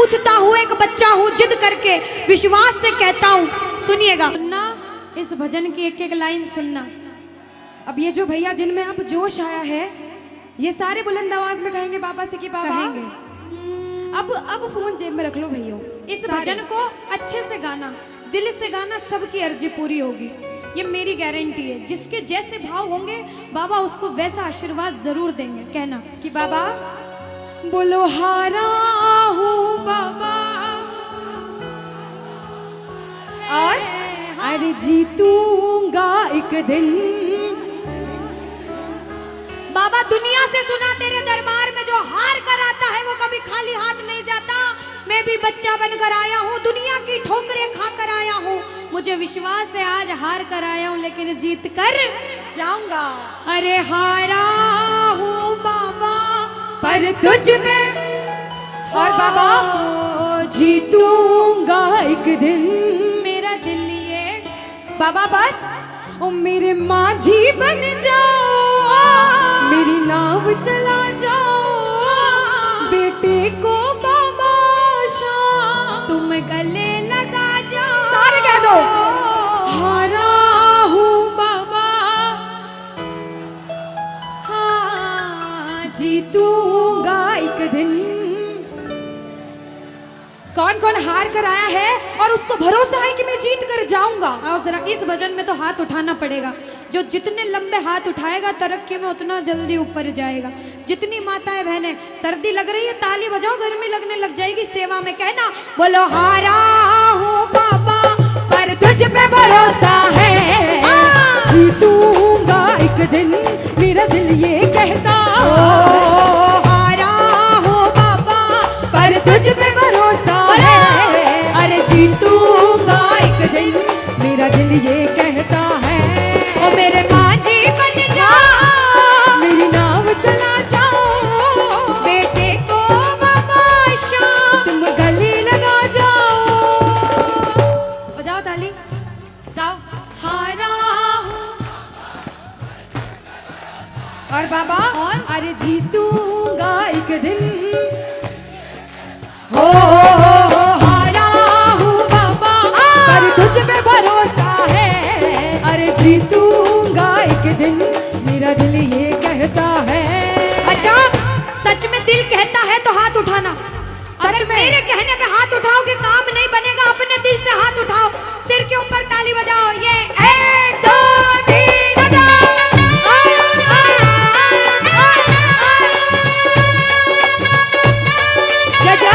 पूछता हूँ, एक बच्चा हूँ, जिद करके विश्वास से कहता हूँ। सुनिएगा, सुनना इस भजन की एक एक लाइन सुनना। अब ये जो भैया जिनमें अब जोश आया है, ये सारे बुलंद आवाज में कहेंगे बाबा से कि बाबा अब फोन जेब में रख लो भैया। इस भजन को अच्छे से गाना, दिल से गाना, सबकी अर्जी पूरी होगी, ये मेरी गारंटी है। जिसके जैसे भाव होंगे बाबा उसको वैसा आशीर्वाद जरूर देंगे। कहना कि बाबा बोलो हारा हूँ बाबा और अरे जीतूंगा एक दिन। बाबा दुनिया से सुना तेरे दरबार में जो हार कर आता है वो कभी खाली हाथ नहीं जाता। मैं भी बच्चा बनकर आया हूँ, दुनिया की ठोकरें खाकर आया हूँ। मुझे विश्वास है आज हार कर आया हूँ लेकिन जीत कर जाऊंगा। अरे हारा हूँ बाबा पर तुझ में और बाबा जीतूंगा एक दिन। मेरा दिल ये बाबा बस ओ मेरे माझी बन जाओ, मेरी नाव चला जाओ, बेटे को बाबा शाम तुम गले लगा जाओ। सारे कह दो हारा हूँ बाबा, हाँ जीतूंगा एक दिन। कौन कौन हार कर आया है और उसको भरोसा है कि मैं जीत कर जाऊंगा? और जरा इस भजन में तो हाथ उठाना पड़ेगा। जो जितने लंबे हाथ उठाएगा तरक्की में उतना जल्दी ऊपर जाएगा। जितनी माताएं बहनें सर्दी लग रही है ताली बजाओ, गर्मी लगने लग जाएगी सेवा में। कहना बोलो हारा हूँ बाबा पर तुझ पे भरोसा है, जीतूंगा एक दिन, मेरा दिल ये कहता। हारा हूँ बाबा पर तुझ पे भरोसा है, अरे जीतूंगा एक दिन, मेरा दिल ये कहता है। ओ मेरे माझी बन जाओ, मेरी नाव चला जाओ, बेटे को बाबा शाम तुम गले लगा जाओ। बजाओ ताली, जाओ हारा और बाबा और अरे जीतूंगा एक दिन। हो हारा हूँ बाबा पर तुझ पे भरोसा है, अरे जीतूंगा एक दिन, मेरा दिल ये कहता है। अच्छा सच में दिल कहता है तो हाथ उठाना। सच में मेरे कहने पे हाथ उठाओगे काम नहीं बनेगा, अपने दिल से हाथ उठाओ, सिर के ऊपर ताली बजाओ। ये 1 2 3 बजाओ। जय जय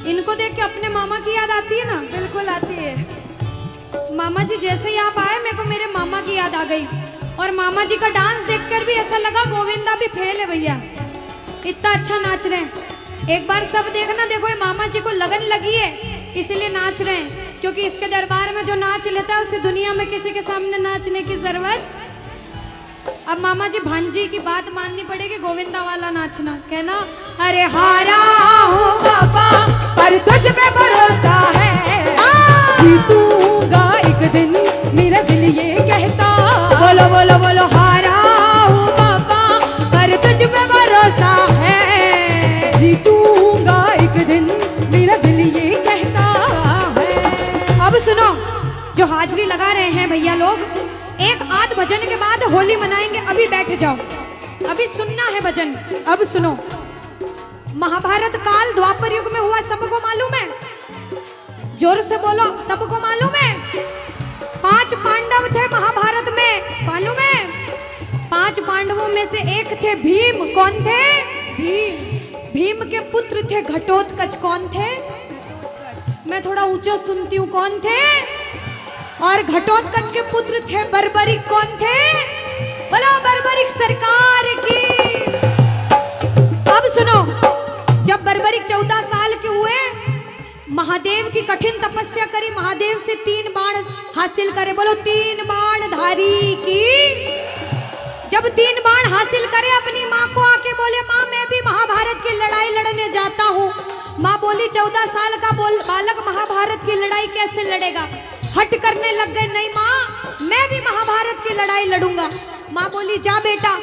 इनको देख के अपने मामा की याद आती है ना? बिल्कुल आती है। मामा जी जैसे ही आप आए मेरे को मेरे मामा की याद आ गई। और मामा जी का डांस देखकर भी ऐसा लगा गोविंदा भी फेल है भैया, इतना अच्छा नाच रहे हैं। एक बार सब देखना, देखो ये मामा जी को लगन लगी है इसलिए नाच रहे हैं, क्योंकि इसके दरबार में जो नाच लेता है उसे दुनिया में किसी के सामने नाचने की जरूरत। अब मामा जी भांजी की बात माननी पड़ेगी, गोविंदा वाला नाचना। कहना अरे हारा हूँ बाबा पर तुझ पे भरोसा है, जीतूंगा एक दिन, मेरा दिल ये कहता। बोलो बोलो बोलो हारा हूँ बाबा पर तुझ पे भरोसा है, जीतूंगा एक दिन, मेरा दिल ये कहता है। अब सुनो, जो हाजिरी लगा रहे हैं भैया लोग, एक आध भजन के बाद होली मनाएंगे। अभी बैठ जाओ, अभी सुनना है भजन। अब सुनो, महाभारत काल द्वापर युग में हुआ, सबको मालूम है। जोर से बोलो, सबको मालूम है 5 पांडव थे महाभारत में, मालूम है? 5 पांडवों में से एक थे भीम। कौन थे? भीम। भीम के पुत्र थे घटोत्कच। कौन थे? मैं थोड़ा ऊंचा सुनती हूँ, कौन थे? और घटोत्कच के पुत्र थे बर्बरिक। कौन थे? बोलो बर्बरिक सरकार की। अब सुनो, जब बर्बरिक 14 साल के हुए, महादेव की कठिन तपस्या करी, महादेव से 3 बाण हासिल करे। बोलो 3 बाण धारी की। जब 3 बाण हासिल करे, अपनी माँ को आके बोले, माँ मैं भी महाभारत की लड़ाई लड़ने जाता हूँ। माँ बोली 14 साल का बालक महाभारत की लड़ाई कैसे लड़ेगा? हट करने लग गए, नहीं माँ मैं भी महाभारत की लड़ाई लड़ूंगा। माँ बोली जा बेटा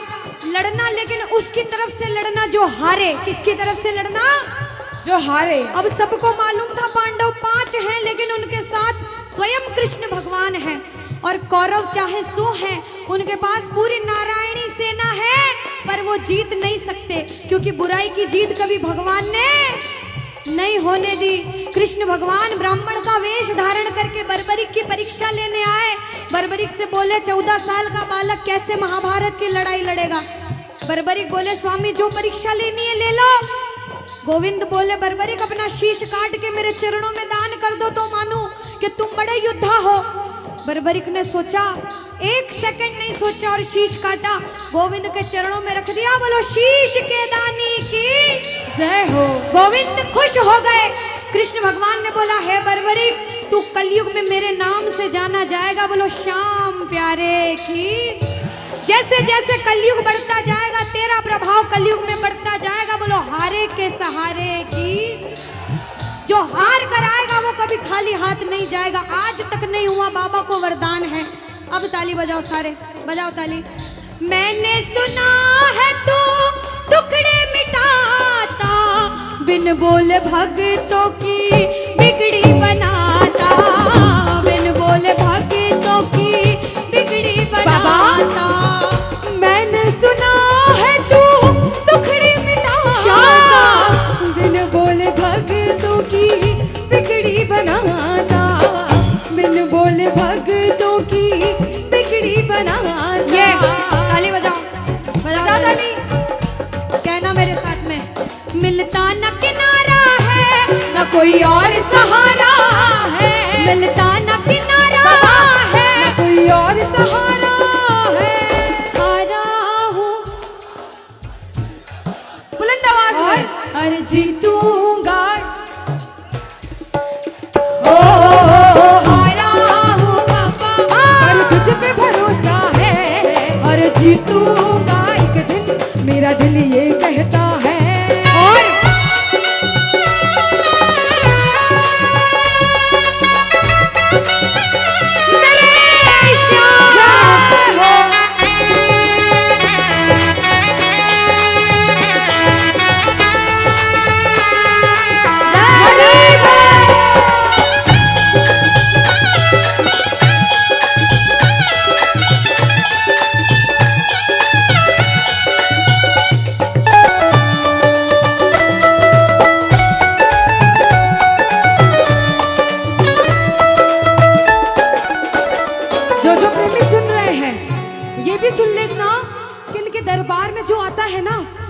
लड़ना, लेकिन उसकी तरफ से लड़ना जो हारे। किसकी तरफ से लड़ना? जो हारे। अब सबको मालूम था पांडव 5 हैं, लेकिन उनके साथ स्वयं कृष्ण भगवान हैं। और कौरव चाहे 100 हैं, उनके पास पूरी नारायणी सेना है, पर वो जीत नहीं सकते, क्योंकि बुराई की जीत कभी भगवान ने नहीं होने दी। कृष्ण भगवान ब्राह्मण का वेश धारण करके बर्बरिक की परीक्षा लेने आए। बर्बरिक से बोले 14 साल का बालक कैसे महाभारत की लड़ाई लड़ेगा? बर्बरिक बोले स्वामी जो परीक्षा लेनी है ले लो। गोविंद बोले बर्बरिक अपना शीश काट के मेरे चरणों में दान कर दो तो मानूं कि तुम बड़े योद्धा हो। बर्बरिक ने सोचा, 1 सेकंड नहीं सोचा और शीश काटा, गोविंद के चरणों में रख दिया। बोलो शीश के दानी की जय हो। गोविंद खुश हो गए। कृष्ण भगवान ने बोला हे बर्बरिक तू कलयुग में मेरे नाम से जाना जाएगा। बोलो श्याम प्यारे की। जैसे जैसे कलयुग बढ़ता जाएगा तेरा प्रभाव कलयुग में बढ़ता जाएगा। बोलो हारे के सहारे की। जो हार कर आएगा वो कभी खाली हाथ नहीं जाएगा। आज तक नहीं हुआ, बाबा को वरदान है। अब ताली बजाओ, सारे बजाओ ताली। मैंने सुना है तू टुकड़े मिटाता, बिन बोले भक्तों की बिगड़ी बनाता, बिन बोले भक्तों की बिगड़ी बनाता। मैंने सुना है तू टुकड़े मिटाता, बिन बोले भक्तों की बिगड़ी बनाता, बिन बोले भक्तों की बिगड़ी बनाता। ये ताली बजाओ, बजाओ ताली। कहना मेरे साथ में, मिलता न किनारा है न कोई और सहारा है, मिलता न किनारा है न कोई और सहारा है। हारा हूँ बुलंद आवाज में, अरे जीतूंगा। तुझ पे भरोसा है और जीतूंगा एक दिन, मेरा दिल ये कहता है। और मेरे श्याम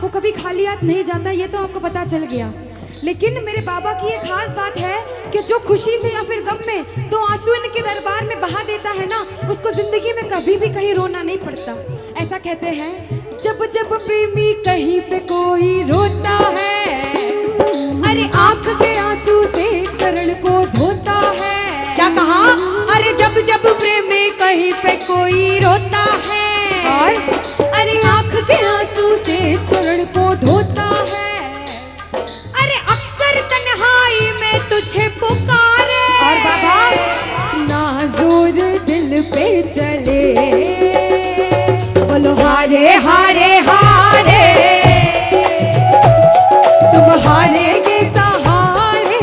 हो कभी खाली हाथ नहीं जाता, ये तो आपको पता चल गया। लेकिन मेरे बाबा की एक खास बात है कि जो खुशी से या फिर गम में दो आंसू इनके दरबार में बहा देता है ना, उसको जिंदगी में कभी भी कहीं रोना नहीं पड़ता। ऐसा कहते हैं, जब जब प्रेमी कहीं पे कोई रोता है, अरे आंख के आंसू से चरण को धोता है। क्या कहा? अरे जब जब प्रेमी कहीं पे कोई रोता है, और अरे आंख के आंसू से चरण को धोता है। अरे अक्सर तन्हाई में तुझे पुकारे, और बाबा नाज़ुर दिल पे चले। बोलो हारे हारे हारे, तुम हारेगे सहारे।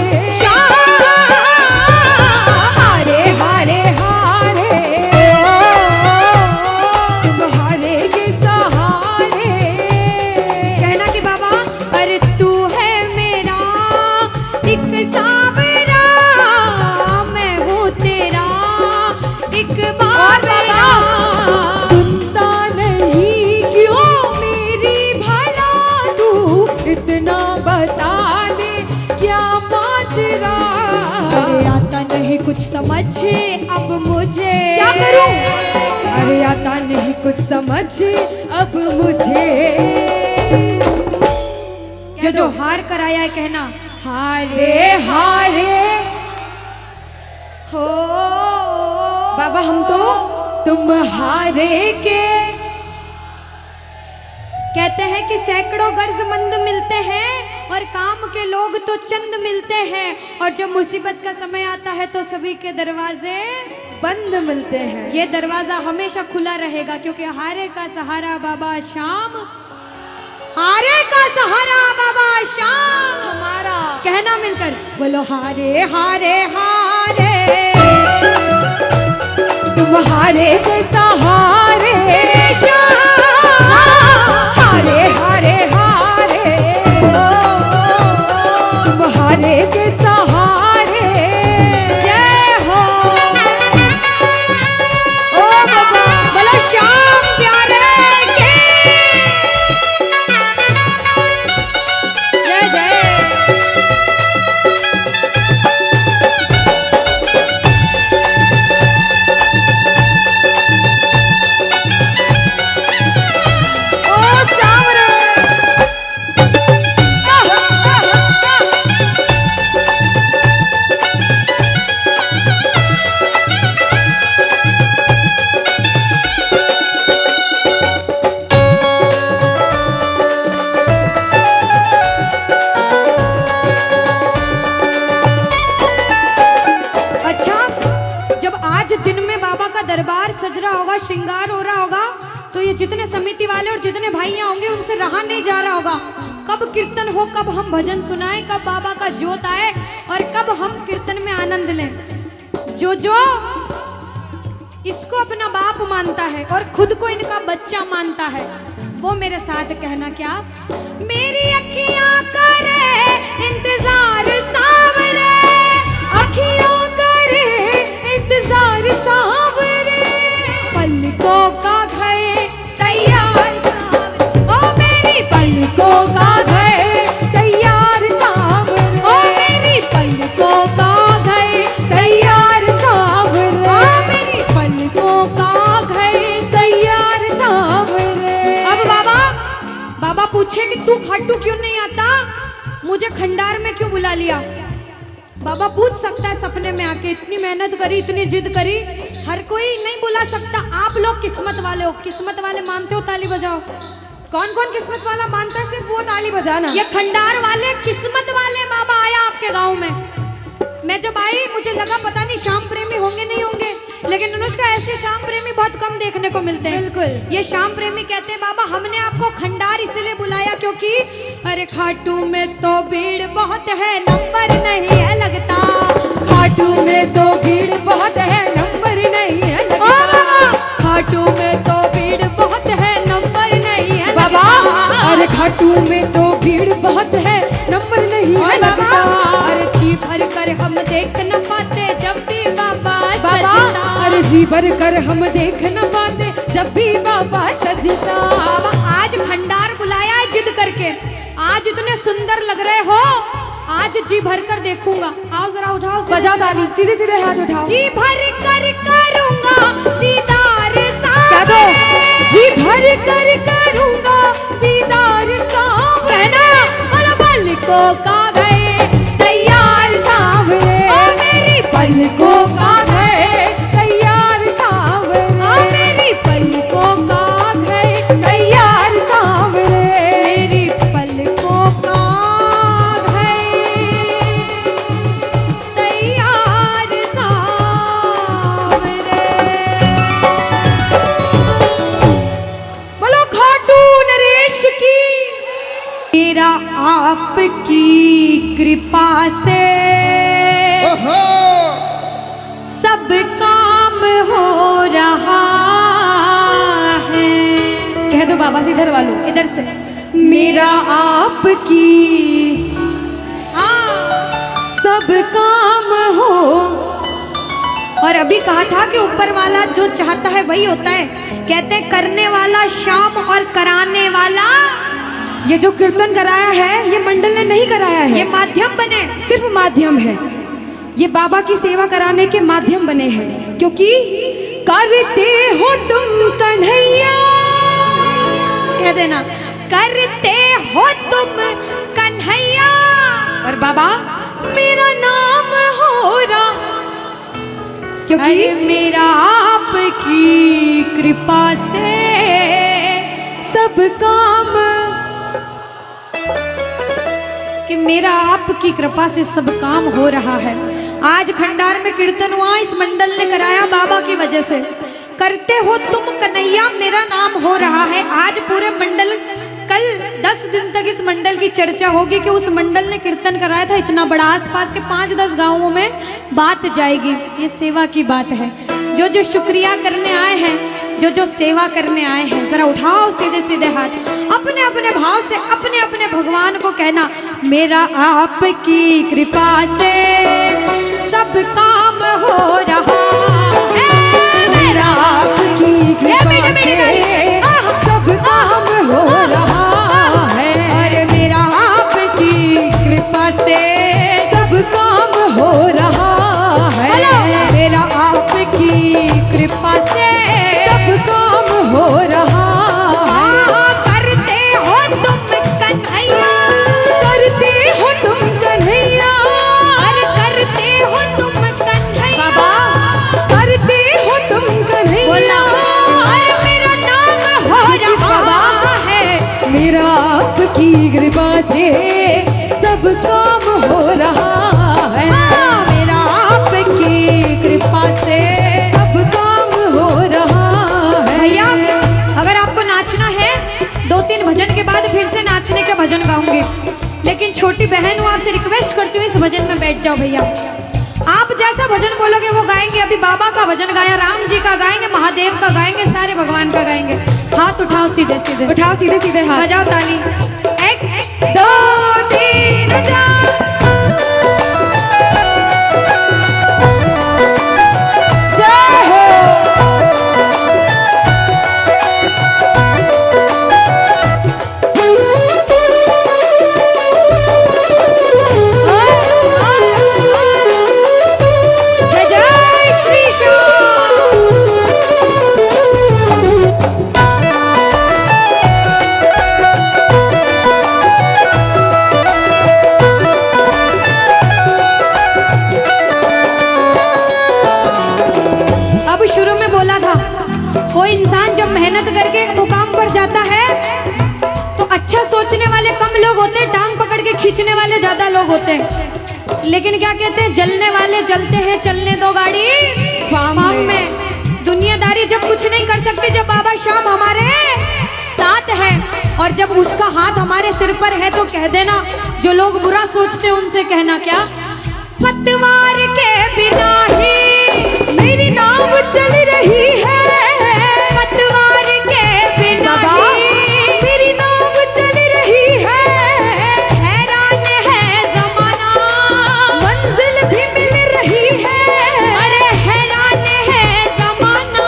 हारे हारे हारे, तुम हारेगे सहारे। कहना कि बाबा पर तू है मेरा एक सावरा, नहीं कुछ समझ अब मुझे, क्या करूं? अरे आता नहीं कुछ समझ अब मुझे। जो हार कर आया है कहना हारे हारे हो बाबा, हम तो तुम हारे के। कहते हैं कि सैकड़ों गर्जमंद मिलते हैं और काम के लोग तो चंद मिलते हैं, और जब मुसीबत का समय आता है तो सभी के दरवाजे बंद मिलते हैं। ये दरवाजा हमेशा खुला रहेगा, क्योंकि हारे का सहारा बाबा शाम, हारे का सहारा बाबा शाम हमारा। कहना मिलकर बोलो हारे हारे हारे, तुम हारे के सहारे शाम, हारे हारे हारे, तुम हारे के सहारे। जय हो ओ बाबा, बोलो शाम प्यारे के जय जय। दरबार सज रहा होगा, श्रृंगार हो रहा होगा, तो ये जितने समिति वाले और जितने भाइयां होंगे उनसे रहा नहीं जा रहा होगा। कब कीर्तन हो, कब हम भजन सुनाएं, कब बाबा का जोत आए और कब हम कीर्तन में आनंद लें। जो इसको अपना बाप मानता है और खुद को इनका बच्चा मानता है, वो मेरे साथ कहना क्या, मेरी अखियां करे इंतजार सावरे, अखियां करे इंतजार सावरे, पलकों का घर तैयार सावरे, ओ मेरी पलकों का घर तैयार सावरे, ओ मेरी पलकों का घर तैयार सावरे, ओ मेरी पलकों का घर तैयार सावरे। अब बाबा पूछे कि तू खाटू क्यों नहीं आता, मुझे खंडार में क्यों बुला लिया। बाबा पूछ सकता है सपने में आके, इतनी मेहनत करी, इतनी जिद करी, हर कोई नहीं बुला सकता। आप लोग किस्मत वाले हो, किस्मत वाले मानते हो, ताली बजाओ। कौन कौन किस्मत वाला मानता है, सिर्फ वो ताली बजाना। ये खंडार वाले किस्मत वाले बाबा आया आपके गांव में। मैं जब आई मुझे लगा पता नहीं श्याम प्रेमी होंगे नहीं होंगे, लेकिन अनुष्का ऐसे श्याम प्रेमी बहुत कम देखने को मिलते हैं। बिल्कुल, ये श्याम प्रेमी कहते हैं बाबा हमने आपको खंडार इसलिए बुलाया क्योंकि अरे खाटू में तो भीड़ बहुत है, नंबर नहीं है लगता, खाटू में तो भीड़ बहुत है, नंबर नहीं है लगता, खाटू में तो भीड़ बहुत है, नंबर नहीं है बाबा, अरे खाटू में तो भीड़ बहुत है, नंबर नहीं है लगता, अरे जी भर कर हम देख न पाते जब भी बाबा सजता, अरे जी भर कर हम देख न पाते जब भी बाबा सजता। बाबा आज खंडार बुलाया है जिद करके, आज इतने सुंदर लग रहे हो, आज जी भर कर देखूंगा। आओ जरा उठाओ, बजाओ ताली, सीधे सीधे हाथ उठाओ। जी भर कर करूंगा दीदार सावरे, जी भर कर करूंगा दीदार सावरे, और पलकों का घर तैयार सावरे, ओ मेरी पलकों का घर तैयार सावरे, ओ मेरी पलकों का घर तैयार सावरे, मेरी पलकों का घर तैयार सावरे। बोलो खाटू नरेश की। मेरा आपकी कृपा से सब काम हो रहा है। कह दो बाबा से, इधर वालों इधर से, मेरा आपकी सब काम हो। और अभी कहा था कि ऊपर वाला जो चाहता है वही होता है। कहते हैं करने वाला श्याम और कराने वाला, ये जो कीर्तन कराया है ये मंडल ने नहीं कराया है, ये माध्यम बने, सिर्फ माध्यम है। ये बाबा की सेवा कराने के माध्यम बने हैं, क्योंकि करते हो तुम कन्हैया, कह देना करते हो तुम कन्हैया, और बाबा मेरा नाम हो रहा, क्योंकि मेरा आपकी कृपा से सब काम, कि मेरा आपकी कृपा से सब काम हो रहा है। आज खंडार में कीर्तन हुआ, इस मंडल ने कराया बाबा की वजह से। करते हो तुम कन्हैया मेरा नाम हो रहा है। आज पूरे मंडल, कल 10 दिन तक इस मंडल की चर्चा होगी कि उस मंडल ने कीर्तन कराया था इतना बड़ा, आसपास के 5-10 गांवों में बात जाएगी। ये सेवा की बात है। जो जो शुक्रिया करने आए हैं, जो जो सेवा करने आए हैं, जरा उठाओ सीधे सीधे हाथ, अपने अपने भाव से अपने अपने भगवान को कहना, मेरा आपकी कृपा से सब काम हो रहा है, मेरा आपकी कृपा से सब काम हो रहा है, अरे मेरा आपकी कृपा से सब काम हो रहा है, मेरा आपकी कृपा से सब काम हो रहा है। करते हो तुम कन्हैया, करते हो तुम कन्हैया, अरे करते हो तुम कन्हैया, बाबा करते हो तुम कन्हैया, अरे मेरा नाम हो रहा है, मेरा आपकी कृपा से सब काम हो रहा है, मेरा आपकी कृपा से सब काम हो रहा है। भैया अगर आपको नाचना है, 2-3 भजन के बाद फिर से नाचने के भजन गाऊंगी, लेकिन छोटी बहन हूँ, आपसे रिक्वेस्ट करती हूँ इस भजन में बैठ जाओ भैया। आप जैसा भजन बोलोगे वो गाएंगे। अभी बाबा का भजन गाया, राम जी का गाएंगे, महादेव का गाएंगे, सारे भगवान का गाएंगे। हाथ उठाओ सीधे सीधे, उठाओ सीधे सीधे हाथ, बजाओ ताली, 1 2 3 4। कोई इंसान जब मेहनत करके एक मुकाम पर जाता है तो अच्छा सोचने वाले कम लोग होते हैं, टांग पकड़ के खींचने वाले ज्यादा लोग होते हैं। लेकिन क्या कहते हैं, जलने वाले जलते हैं, चलने दो गाड़ी फार्म में। दुनियादारी जब कुछ नहीं कर सकती, जब बाबा श्याम हमारे साथ है और जब उसका हाथ हमारे सिर पर है, तो कह देना, जो लोग बुरा सोचते हैं उनसे कहना क्या, पतवार के बिना ही मेरी नाव चल रही है, पतवार के बिना ही मेरी नाव चल रही है, हैरान है जमाना मंजिल भी मिल रही है, अरे हैरान है जमाना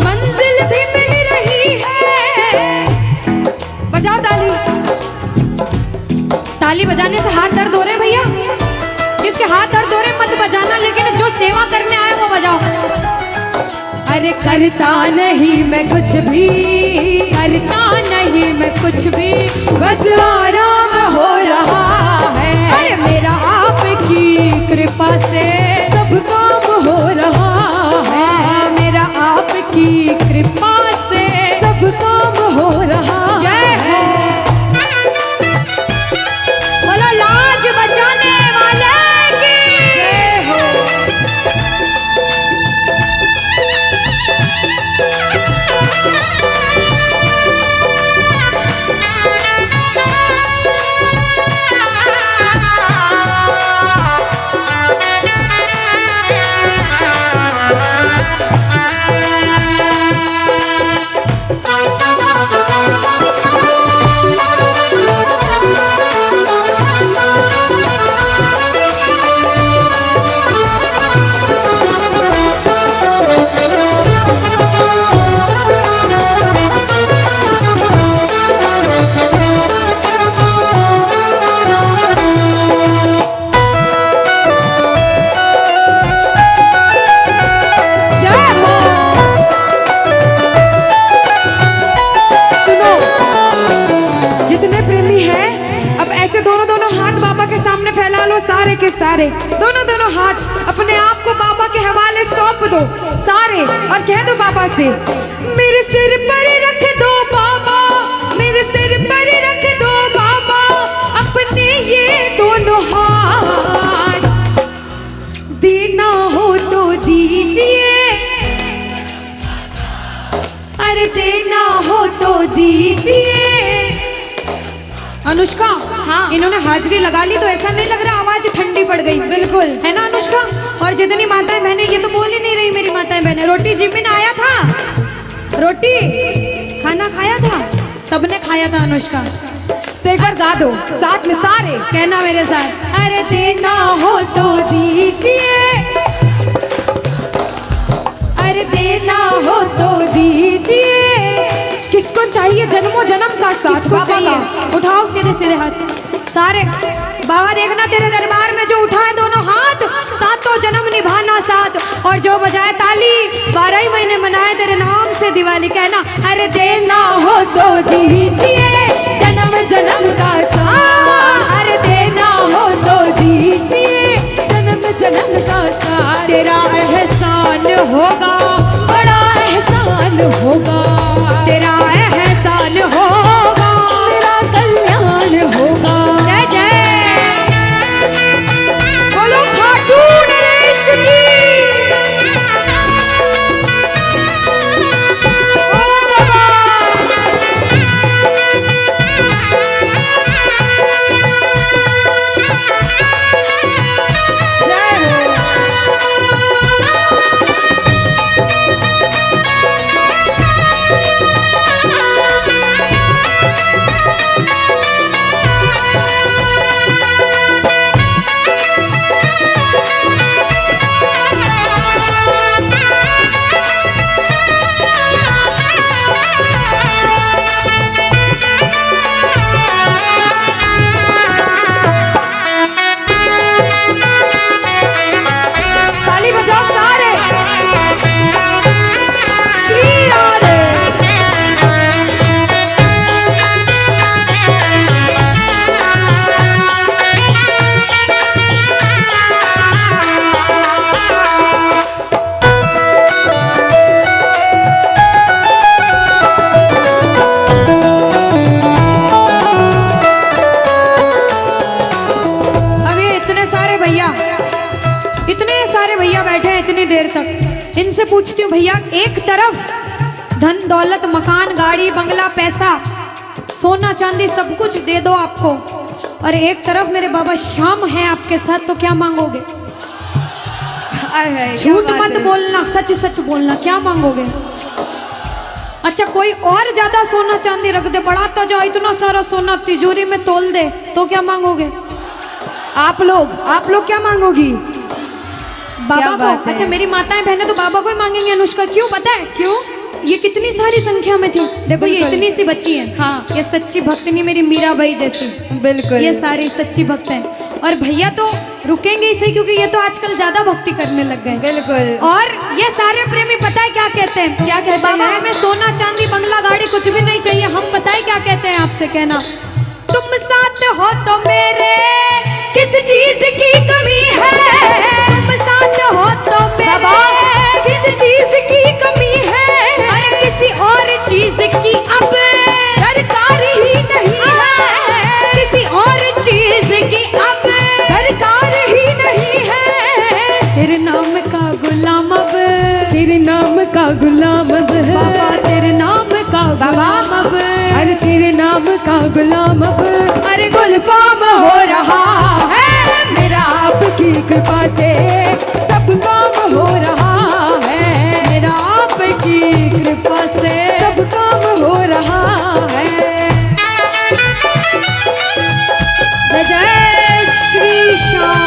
मंजिल भी मिल रही है। बजाओ ताली, ताली बजाने से हाथ दर्द हो रहे भैया, जिसके हाथ दर्द हो रहे मत बजाना, लेकिन जो सेवा करने आए वो बजाओ। अरे करता नहीं मैं कुछ भी, करता नहीं मैं कुछ भी, बस आराम हो रहा है, अरे मेरा आपकी कृपा से सब काम हो रहा है, मेरा आपकी कृपा से सब काम हो रहा है। जय हो, बोलो लाज बचाने वाले की जय हो। सारे, दोनों दोनों हाथ अपने आप को बाबा के हवाले सौंप दो सारे, और कह दो बाबा से, मेरे सिर पर रख दो बाबा, मेरे सिर पर रख दो बाबा अपने ये दोनों हाथ, देना हो तो दीजिए, अरे देना हो तो दीजिए। अनुष्का, हाँ इन्होंने हाजिरी लगा ली तो ऐसा नहीं लग रहा आवाज ठंडी पड़ गई? बिल्कुल, है ना अनुष्का? और जितनी माताएं बहनें, ये तो बोल ही नहीं रही मेरी माताएं बहनें। रोटी जिमिन आया था, रोटी खाना खाया था, सबने खाया था अनुष्का। तो एक बार गा दो साथ में सारे, कहना मेरे साथ, अरे देना हो तो दीजिए, अरे देना हो तो दीजिए। किसको चाहिए जन्मों जन्म का साथ? किसको चाहिए? उठाओ सीधे सीधे हाथ सारे। बाबा देखना तेरे दरबार में जो उठाए दोनों हाथ, सातों जन्म निभाना साथ, और जो बजाए ताली 12 ही महीने मनाए तेरे नाम से दिवाली। कहना, अरे देना हो तो दीजिए जन्म जन्म का साथ, अरे देना हो तो दीजिए जन्म जन्म का साथ। तेरा एहसान होगा, बड़ा एहसान होगा, तेरा एहसान होगा, तेरा कल्याण होगा। जय जय बोलो खाटू नरेश की। इतनी देर तक इनसे पूछती हूँ, भैया एक तरफ धन दौलत मकान गाड़ी बंगला पैसा सोना चांदी सब कुछ दे दो आपको, और एक तरफ मेरे बाबा श्याम है आपके साथ, तो क्या मांगोगे? झूठ मत बोलना, सच सच बोलना, क्या मांगोगे? अच्छा कोई और ज्यादा सोना चांदी रख दे, बढ़ाता जाओ इतना सारा सोना तिजोरी में तोल दे, तो क्या मांगोगे? आप लोग क्या मांगोगी? बाबा को। अच्छा मेरी माताएं बहनें तो बाबा को ही मांगेंगे अनुष्का, क्यों पता है? क्यों? ये कितनी सारी संख्या में थी, देखो ये इतनी सी बच्ची है, हाँ ये सच्ची भक्तनी मेरी मीराबाई जैसी, बिल्कुल ये सारी सच्ची भक्त हैं। और भैया तो रुकेंगे ही सही, क्योंकि ये तो आजकल ज्यादा भक्ति करने लग गए। बिल्कुल। और ये सारे प्रेमी पता है क्या कहते हैं? क्या कहते हैं? बाबा हमें सोना चांदी बंगला गाड़ी कुछ भी नहीं चाहिए, हम पता है क्या कहते हैं आपसे? कहना, तुम साथ हो तो मेरे किस चीज की कमी है, तुम साथ हो तो मेरे किस चीज की कमी है, अरे किसी और चीज की अब दरकार ही नहीं है, किसी और चीज की अब दरकार ही नहीं है। तेरे नाम का गुलाम अब, तेरे नाम का गुलाम अब बाबा, तेरे नाम का गुलाम अब, अरे तेरे नाम का गुलाम अब, अरे गुलफाम हो रहा है मेरा आपकी कृपा से, सब काम हो रहा है मेरा आपकी कृपा से, सब काम हो रहा है। जय श्री श्याम।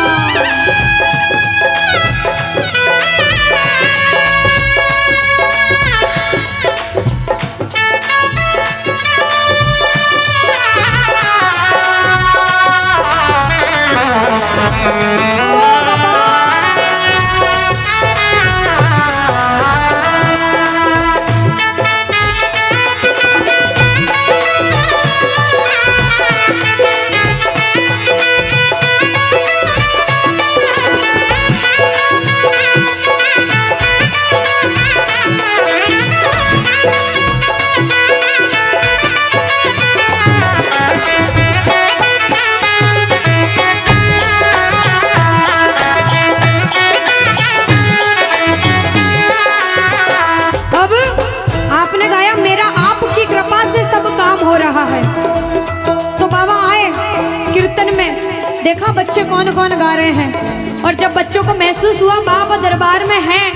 देखा बच्चे कौन कौन गा रहे हैं, और जब बच्चों को महसूस हुआ बाबा दरबार में हैं,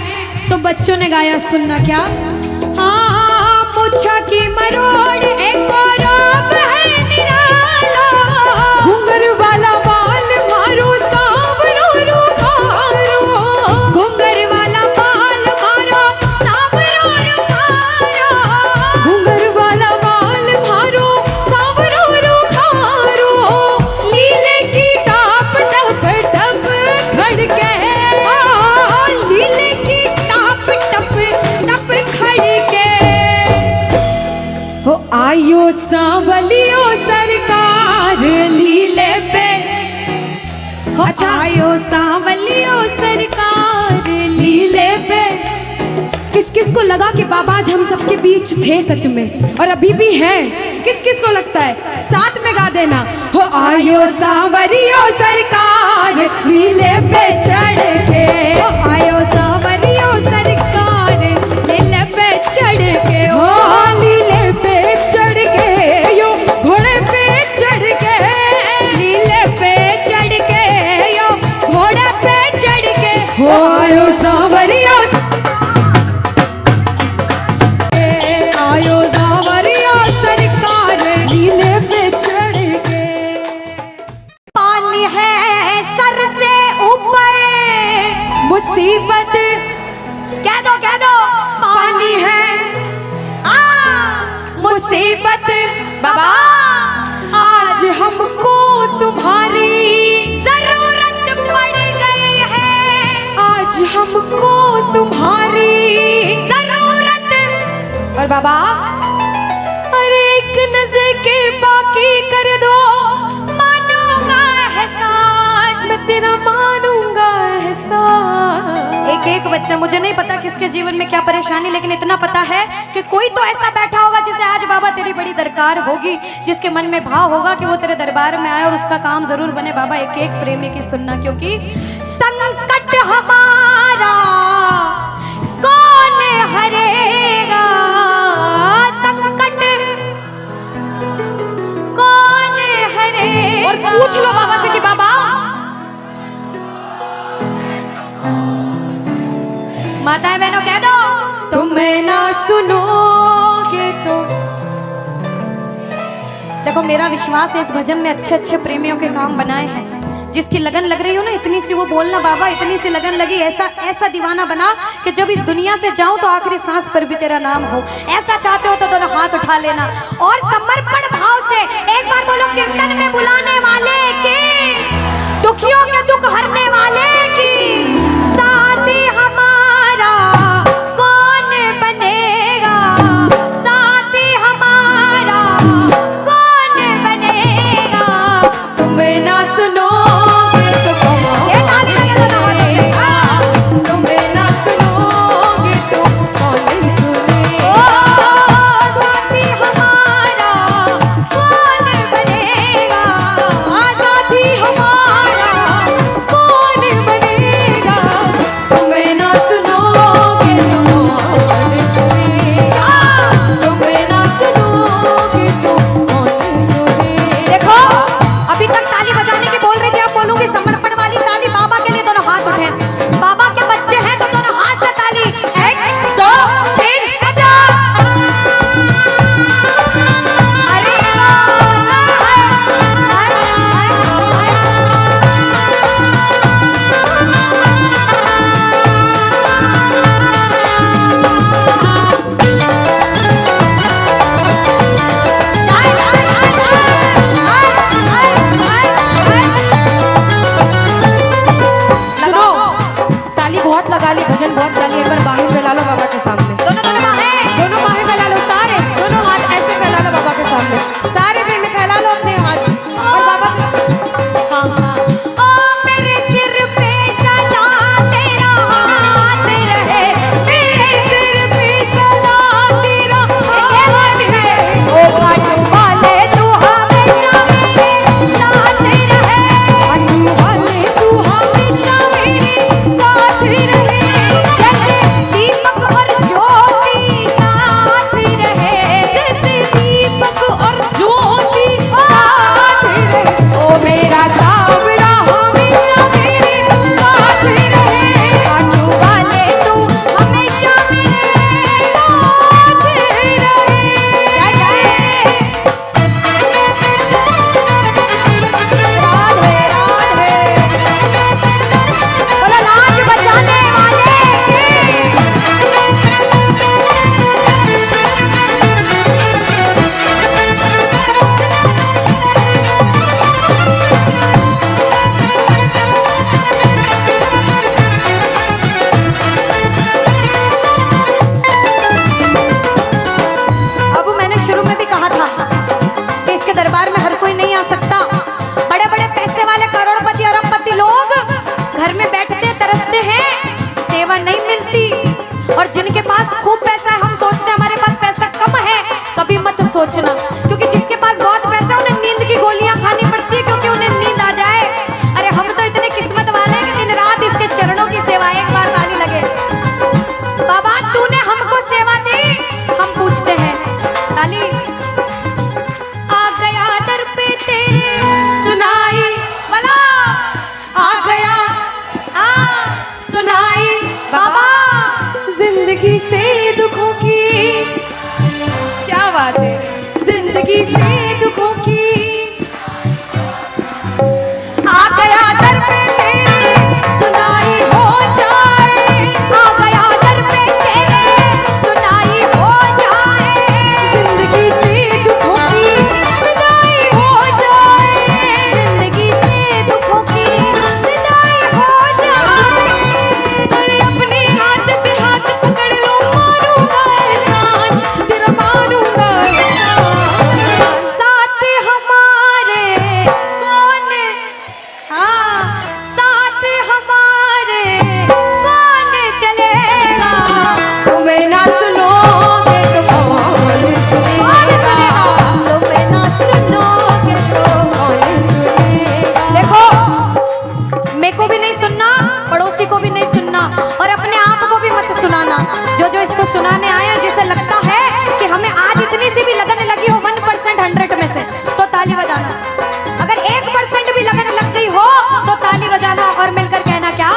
तो बच्चों ने गाया, सुनना क्या। मुच्छा की मरोड़ एक और है निराला, घुंघर वाला बाल मारो सांवरो रुखारो, घुंघर वाला बाल मारो सांवरो रुखारो, घुंघर वाला बाल मारो सांवरो रुखारो, लीले की टाप टप टप खड़के, लीले की टाप टप टप खड़के, हो आयो सांवलियो सरकार लीले पे, अच्छा आयो सांवलियो सरकार लीले पे। किस किस को लगा कि बाबा आज हम सबके बीच थे सच में, और अभी भी हैं? किस किस को लगता है? साथ में गा देना, हो आयो सांवलियो सरकार लीले पे चढ़ के, हो आयो सांवलियो सरकार लीले पे चढ़ के, हो लीले पे चढ़ के, यो घोड़े पे चढ़ के, लीले पे चढ़ के, यो घोड़े पे चढ़ के, हो आयो सांवरियो, आयो सांवरियो सरकार लीले पे चढ़ के। पानी है सर से ऊपर मुसीबत, कह दो पानी है मुसीबत, बाबा आज हमको तुम्हारी जरूरत पड़ गई है, आज हमको तुम्हारी जरूरत, और बाबा अरे एक नजर के बाकी कर दो, मानूंगा एहसान, मैं तेरा मानूंगा एहसान। एक एक बच्चा, मुझे नहीं पता किसके जीवन में क्या परेशानी, लेकिन इतना पता है कि कोई तो ऐसा बैठा होगा जिसे आज बाबा तेरी बड़ी दरकार होगी, जिसके मन में भाव होगा कि वो तेरे दरबार में आए और उसका काम जरूर बने। बाबा एक एक प्रेमी की सुनना, क्योंकि संकट हमारा कौन हरेगा, संकट कौन हरेगा, और पूछ लो बाबा से कि बाबा माताएं बहनों कह दो, तुम्हें ना सुनोगे तो। देखो मेरा विश्वास है इस भजन में अच्छे अच्छे प्रेमियों के काम बनाए हैं। जिसकी लगन लग रही हो ना, इतनी सी वो बोलना बाबा, इतनी सी लगन लगी, ऐसा ऐसा दीवाना बना कि जब इस दुनिया से जाऊं तो आखिरी सांस पर भी तेरा नाम हो। ऐसा चाहते हो तो दोनों हाथ उठा लेना और समर्पण भाव से एक बार बोलो, कीर्तन में बुलाने वाले की, दुखियों के दुख हरने वाले की, साथी हमारा कौन बनेगा, साथी हमारा कौन बनेगा, तुम्हें ना सुनोगे तो ये ताली लगे तो तुम्हें ना सुनोगे तो कौन सुनेगा, साथी हमारा कौन बनेगा, साथी हमारा कौन बनेगा, तुम्हें ना सुनोगे तो कौन सुनेगा, तुम्हें ना सुनोगे तो कौन सुनेगा। देखो अभी तक ताली बजाने की बोल रही थी, आप बोलूंगी समर्पण वाली ताली बाबा के लिए, दोनों हाथ उठे। बाबा के बच्चे हैं तो दोनों हाथ से ताली, 1 2 3 बजा। अरे सुनो, ताली बहुत लगा ली, भजन बहुत गा ली, एक बार बाहें फैला लो बाबा के सामने, दोनों बाहें फैला लो, सारे दोनों हाथ ऐसे फैला लो बाबा के सामने, सारे प्रेमी फैला लो अपने हाथ और बाबा से, हाँ हाँ, ओ मेरे सिर पे सदा तेरा हाथ रहे, मेरे सिर पे सदा तेरा हाथ रहे, ओ घाट वाले तू हमेशा मेरे साथ रहे, घाट वाले तू हमेशा मेरे साथ रहे, जैसे दीपक और ज्योति सेवा नहीं मिलती। और जिनके पास खूब पैसा है, हम सोचते हैं हमारे पास पैसा कम है, कभी मत सोचना, क्योंकि जिसके पास बहुत पैसा है उन्हें नींद की गोलियां खानी पड़ती है, क्योंकि उन्हें नींद आ जाए। अरे हम तो इतने किस्मत वाले हैं कि दिन रात इसके चरणों की सेवा, एक बार ताली लगे। बाबा तूने हमको सेवा दी, हम पूछते हैं ताली। आ गया दर पे तेरे सुनाई वाला, आ गया सुनाई बाबा जिंदगी से दुखों की, क्या बात है, जिंदगी से दुखों की। आ गया दर पे तेरे सुनाई हो जाए, आ गया दर पे तेरे सुनाई हो जाए, जिंदगी से दुखों की विदाई हो जाए, जिंदगी से दुखों की विदाई हो जाए। अरे अपने हाथ से हाथ पकड़ लो, मारूंगा एहसान तेरा, मारूंगा एहसान। साथ हमारे कौन, हाँ साथ हमारे कौन चलेगा, तुम्हें ना सुनोगे तो कौन सुनेगा, तुम्हें ना सुनोगे तो कौन सुनेगा। देखो मेरे को भी नहीं सुनना, पड़ोसी को भी नहीं सुनना, और अपने आप को भी मत सुनाना। जो इसको सुनाने आए हैं, जिसे लगता है कि हमें आज इतनी सी भी लगन लगी हो 1% 100 में से, तो ताली बजाना। अगर 1% भी लगन लग गई हो तो ताली बजाना और मिलकर कहना क्या,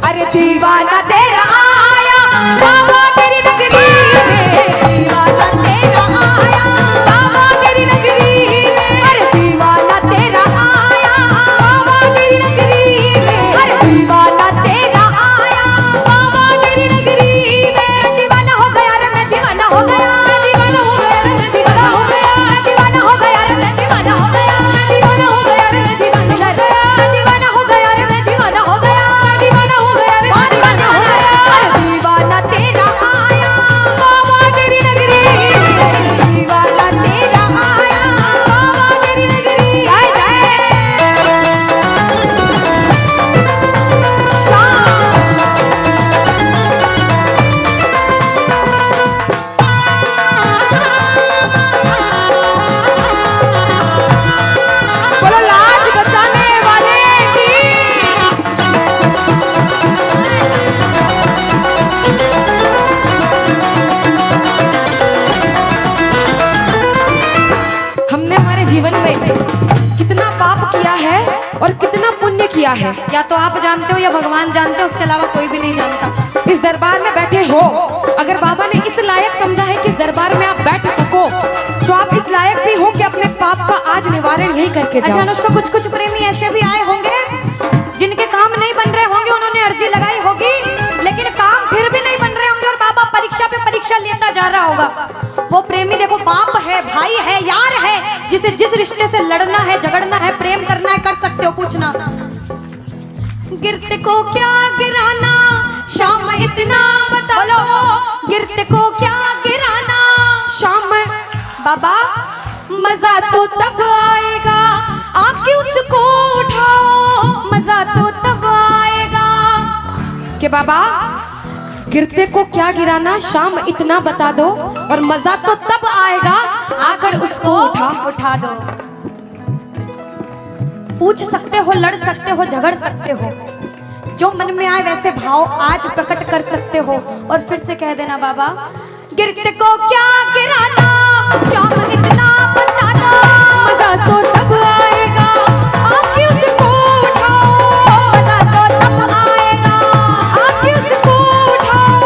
अरे दीवाना तेरा आया बाबा तेरी नगरी में, दीवाना तेरा आया बाबा तेरी नगरी में, अरे दीवाना तेरा आया बाबा तेरी नगरी में, अरे दीवाना तेरा आया बाबा तेरी नगरी में। दीवाना हो गया रे मैं, दीवाना हो गया, दीवाना हो गया रे मैं, दीवाना हो गया, दीवाना हो गया रे मैं, दीवाना हो गया, दीवाना हो गया रे मैं, दीवाना हो गया, दीवाना हो गया रे मैं, दीवाना हो गया, दीवाना हो गया रे मैं, दीवाना हो गया। अरे दीवाना तेरा आया बाबा तेरी नगरी में, दीवाना तेरा आया बाबा तेरी नगरी। जय बोलो लाज बचाने वाले की। हमने हमारे जीवन में कितना पाप किया है और कितना पुण्य किया है, या तो आप जानते हो या भगवान जानते हो, उसके अलावा कोई भी नहीं जानता। इस दरबार में बैठे हो, अगर बाबा ने इस लायक समझा है कि इस दरबार में आप बैठ सको, तो आप इस लायक भी हो कि अपने पाप का आज निवारण यही करके जाओ। अच्छा अनुष्का, कुछ प्रेमी ऐसे भी आए होंगे जिनके काम नहीं बन रहे होंगे, उन्होंने अर्जी लगाई होगी, लेकिन काम फिर भी नहीं बन रहे होंगे, और बाबा परीक्षा पे परीक्षा लेता जा रहा होगा। वो प्रेमी देखो, बाप है, भाई है, यार है, जिसे जिस रिश्ते से लड़ना है, झगड़ना है, प्रेम करना है, कर सकते हो। पूछना गिरते को क्या गिराना, शाम इतना बता लो, गिरते को क्या गिराना शाम। बाबा मजा तो तब आएगा आके उसको उठाओ, मजा तो तब आएगा कि बाबा गिरते को क्या गिराना, शाम इतना बता दो, और मजा तो तब आएगा आकर उसको उठा दो। पूछ सकते हो, लड़ सकते हो, झगड़ सकते हो, जो मन में आए वैसे भाव आज प्रकट कर सकते हो, और फिर से कह देना बाबा गिरते को क्या गिराना, शाम इतना बता दो, मजा तो तब आएगा आके उसको उठाओ, मजा तो तब आएगा आके उसको उठाओ।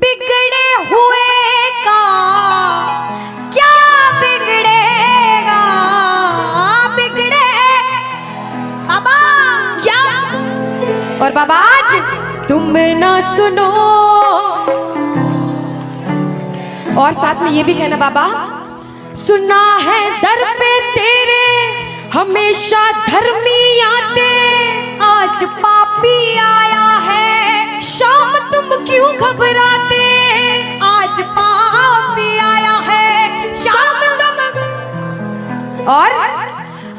बिगड़े हुए का क्या बिगड़ेगा, बिगड़े बाबा क्या। और बाबा आज तुम ना सुनो, और साथ में ये भी कहना बाबा, सुना है दर पे तेरे हमेशा धर्मी आते, आज पापी आया है, शाम तुम क्यों घबराते, आज पापी आया है, शाम तुम। और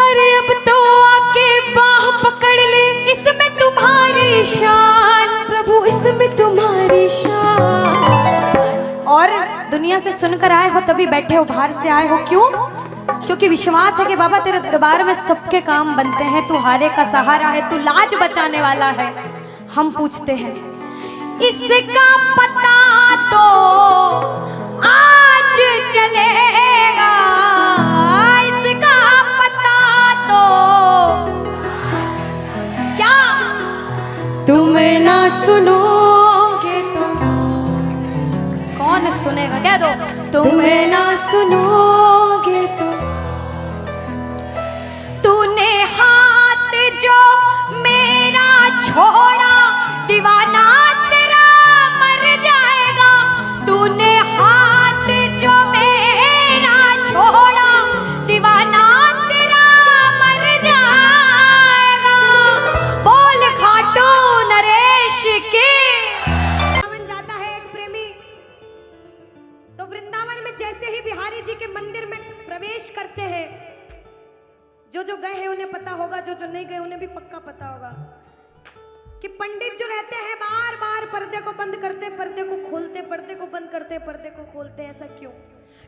अरे अब तो आके बाह पकड़ और दुनिया से सुनकर आए हो तभी बैठे हो, बाहर से आए हो क्यों? क्योंकि विश्वास है कि बाबा तेरे दरबार में सबके काम बनते हैं, तू हारे का सहारा है, तू लाज बचाने वाला है। हम पूछते हैं इसका पता तो आज चलेगा, इसका पता तो क्या तुम ना सुनोगे तो कौन सुनेगा? कह दो तुम ना सुनोगे तो। तूने हाथ जो मेरा छोड़ा दीवाना तेरा मर जाएगा, तूने हाथ जो मेरा छोड़ा दीवाना तेरा मर जाएगा। बोल खाटू नरेश के। वृंदावन जाता है एक प्रेमी, तो वृंदावन में जैसे ही बिहारी जी के मंदिर में प्रवेश करते हैं, जो गए हैं उन्हें पता होगा, जो नहीं गए उन्हें भी पक्का पता होगा कि पंडित जो रहते हैं बार बार पर्दे को बंद करते, पर्दे को खोलते, पर्दे को बंद करते, पर्दे को खोलते। ऐसा क्यों?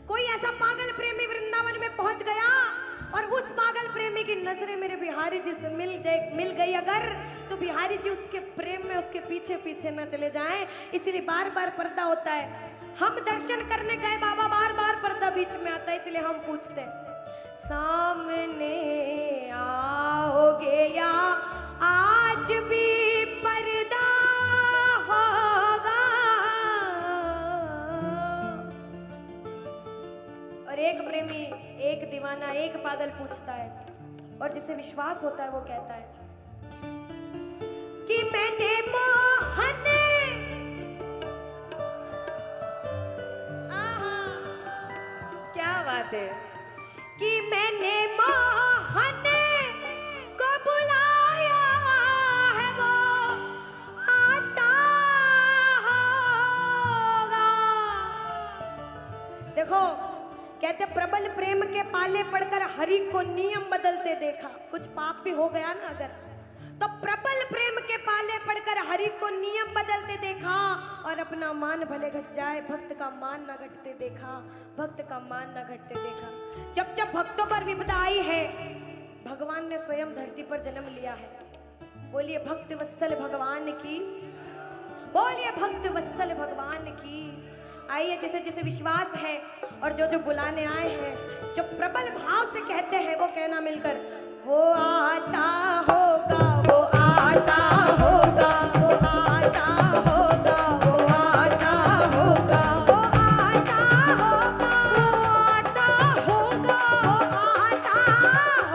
कोई ऐसा पागल प्रेमी वृंदावन में पहुंच गया और उस पागल प्रेमी की नजरें मेरे बिहारी जी से मिल गई अगर, तो बिहारी जी उसके प्रेम में उसके पीछे पीछे न चले जाएं, इसलिए बार बार पर्दा होता है। हम दर्शन करने गए बाबा, बार बार पर्दा बीच में आता है, इसलिए हम पूछते हैं सामने आओगे या आज भी पर्दा होगा? और एक प्रेमी, एक दीवाना, एक पागल पूछता है, और जिसे विश्वास होता है वो कहता है कि मैंने मोहन, क्या बात है, कि मैंने मोहन को बुलाया है वो आता होगा। देखो कहते प्रबल प्रेम के पाले पड़कर हरि को नियम बदलते देखा। कुछ पाप भी हो गया ना अगर, तो प्रबल प्रेम के पाले पड़कर हरि को नियम बदलते देखा, और अपना मान भले घट जाए भक्त का मान न घटते देखा, भक्त का मान न घटते देखा। जब जब भक्तों पर विपदा आई है, भगवान ने स्वयं धरती पर जन्म लिया है। बोलिए भक्त वत्सल भगवान की, बोलिए भक्त वत्सल भगवान की। आइए जिसे जिसे विश्वास है और जो बुलाने आए हैं, जो प्रबल भाव से कहते हैं, वो कहना मिलकर वो आता होगा, वो आता होगा, वो आता होगा, वो आता होगा, वो आता होगा, वो आता होगा, वो आता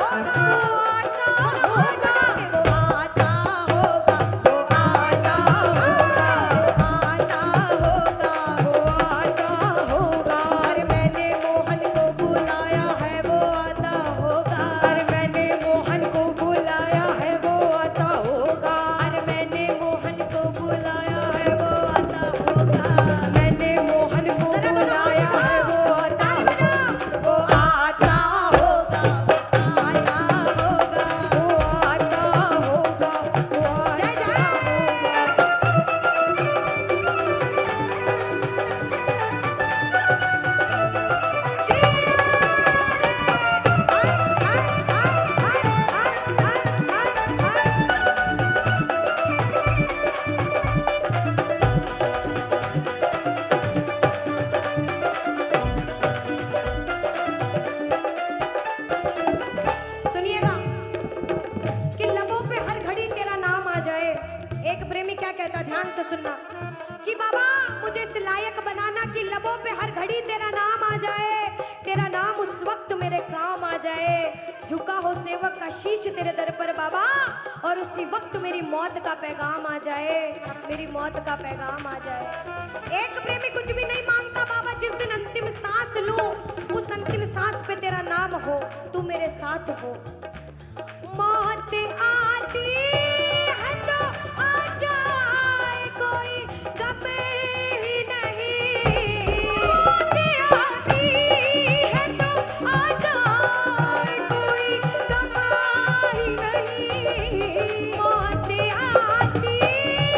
होगा, वो आता होगा, वो आता होगा, वो आता होगा, वो आता होगा। अरे मैंने मोहन को बुलाया है वो आता होगा, अरे मैंने मोहन को बुलाया है वो आता होगा, अरे मैंने मोहन को बुलाया है वो आता होगा, मैंने मोहन को बुलाया है वो आता होगा, वो आता होगा, वो आता होगा, वो आता होगा, वो जय जय। सुनिएगा कि लबों पे हर घड़ी तेरा नाम आ जाए। एक प्रेमी क्या कहता, ध्यान से सुनना, कि बाबा मुझे इस लायक बनाना कि लबों पे हर घड़ी तेरा नाम आ जाए, तेरा नाम उस वक्त मेरे काम आ जाए, झुका हो सेवक का शीश तेरे दर पर बाबा, और उसी वक्त मेरी मौत का पैगाम आ जाए, मेरी मौत का पैगाम आ जाए। एक प्रेमी कुछ भी नहीं मांगता बाबा, जिस दिन अंतिम सांस लूं उस अंतिम सांस पे तेरा नाम हो, तू मेरे साथ हो। मौत आती है तो आ जाए, कोई गम ही नहीं, मौत आती है तो आ जाए, कोई गम ही नहीं, मौत आती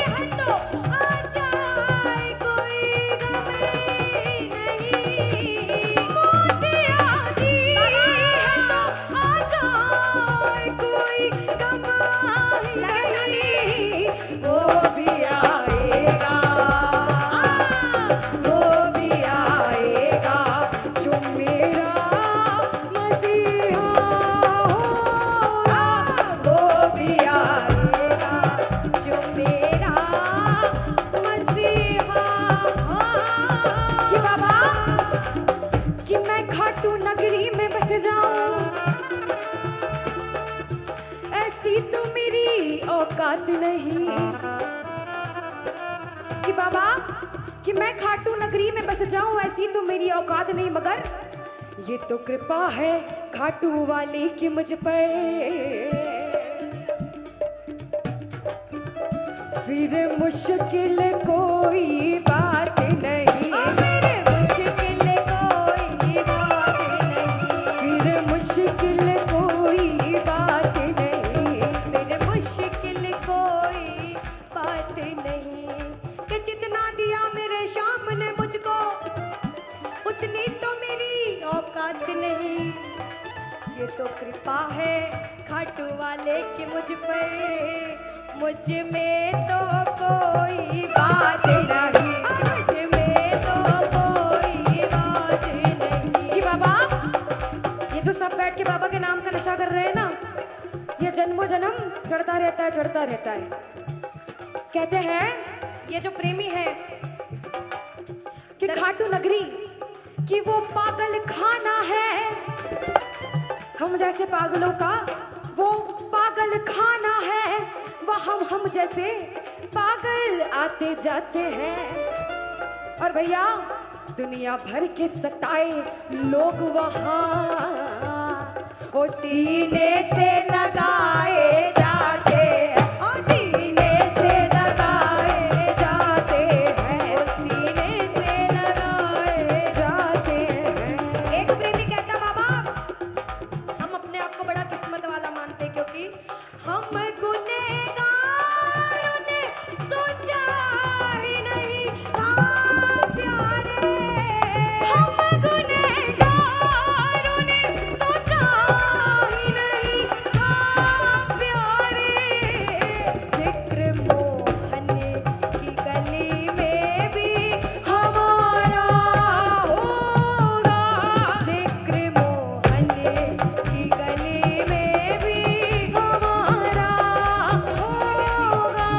है तो आ जाए, कोई गम ही औकात नहीं कि बाबा कि मैं खाटू नगरी में बस जाऊं, ऐसी तो मेरी औकात नहीं, मगर ये तो कृपा है खाटू वाले की मुझ पर। फिर मुश्किल कोई बात नहीं, फिर मुश्किल कोई बात नहीं, फिर मुश्किल कोई बात नहीं, फिर मुश्किल कोई बात नहीं कि जितना दिया मेरे शाम ने मुझको उतनी तो मेरी औकात नहीं। ये तो कृपा है खाटू वाले की मुझ पर, मुझ में तो कोई बात नहीं, मुझ में तो कोई बात नहीं कि बाबा ये जो सब बैठ के बाबा के नाम का नशा कर रहे हैं ना, ये जन्मों जन्म चढ़ता रहता है, चढ़ता रहता है। कहते हैं ये जो प्रेमी है कि खाटू नगरी कि वो पागल खाना है, हम जैसे पागलों का वो पागल खाना है, वह हम जैसे पागल आते जाते हैं। और भैया दुनिया भर के सताए लोग वहाँ ओ सीने से लगाए जाते हैं, ओ सीने से लगाए जाते हैं, ओ सीने से लगाए जाते हैं। एक प्रेमी कहता बाबा हम अपने आप को बड़ा किस्मत वाला मानते क्योंकि हम गुनहगारों ने सोचा ही नहीं था प्यारे, हम गुनहगारों ने सोचा ही नहीं था प्यारे। जिक्र मोहन की गली में भी हमारा होगा, जिक्र मोहन की गली में भी हमारा होगा।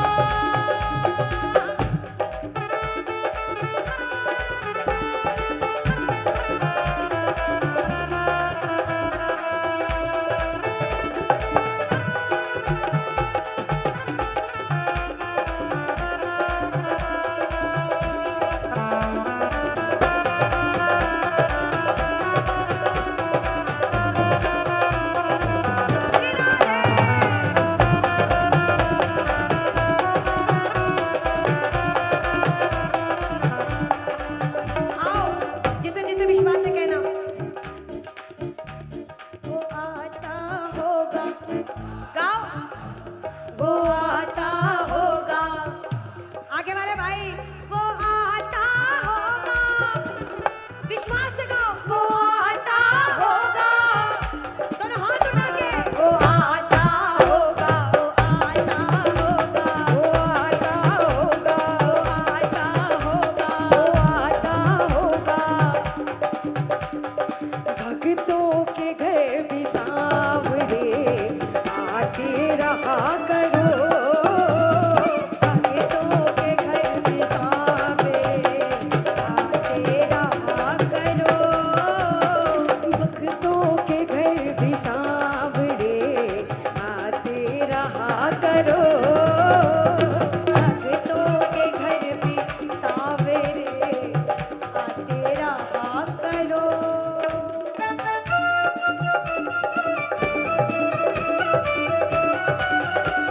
आओ जिसे जिसे विश्वास है कहना वो आता होगा, गाओ वो आता होगा, आगे वाले भाई वो आता होगा, विश्वास से गाओ वो आता होगा, दोनों हाथ उठा के वो आता होगा, वो आता होगा, वो आता होगा, वो आता होगा, वो आता होगा। भक्तों के घर भी सांवरे आते रहा करो, भक्तों के घर भी सांवरे आते रहा करो, भक्तों के घर भी सांवरे आते रहा करो।